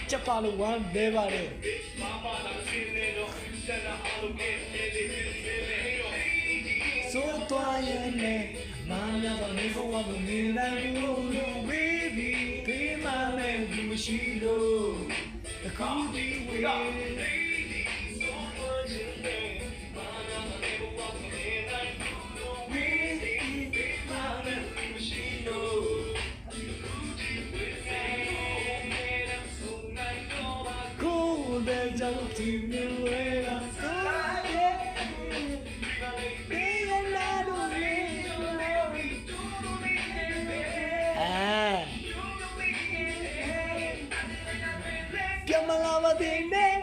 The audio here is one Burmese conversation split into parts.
ချက်ပါလို့ဝမ်းလဲပါတယ်ဆိုတော့ရဲ့နဲ့မာယာကနေဘဝကိုမြင်နိုင်လို့ baby ဒီမှာနဲ့ဒီမရှိလို့တခုတည်းဝေးကြောင့်ဒီမျိုးလေးကပြန်မလာမသိနဲ့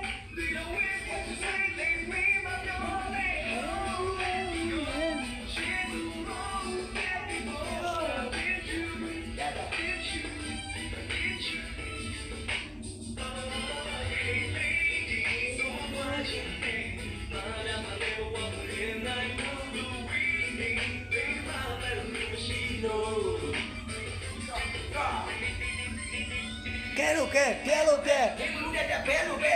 ကဲလို့ကဲပြဲလို့ပြဲဘယ်လိုလဲဘယ်လိုပဲ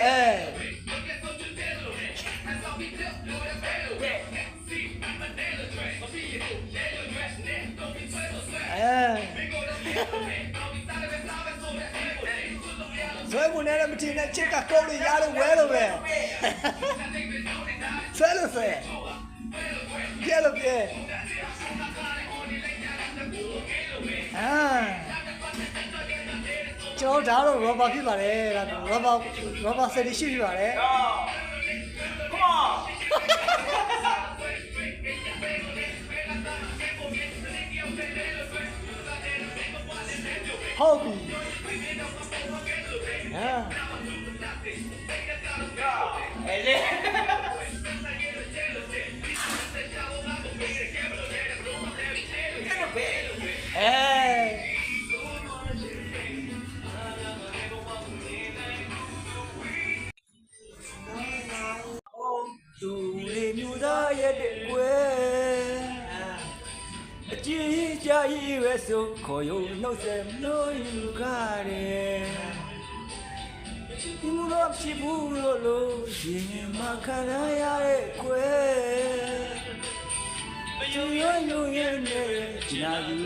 ဆွဲမနေလည်းမတင်နဲ့ချစ်ကကုတ်လို့ရလို့ဝဲလို့ပဲဆွဲလို့ဆွဲပြဲလို့ပြဲကျွန်တော်ဒါတော့ rubber ဖြစ်ပါတယ်ဒါ rubber set ရှိဖြစ်ပါတယ် Come on ဟုတ်ပြီအဲ့လေသူလေးမျိုးသားရဲ့တဲ့ကွယ်အကြည့်ကြရေးပဲဆိုခေါ်ရုံနှုတ်ဆက်လို့ယူကားတယ်ဒီလိုတော့ဖြစ်ဘူးလို့ရင်မခံရတဲ့ကွယ်မယုံရရဲ့နဲ့ညာယူ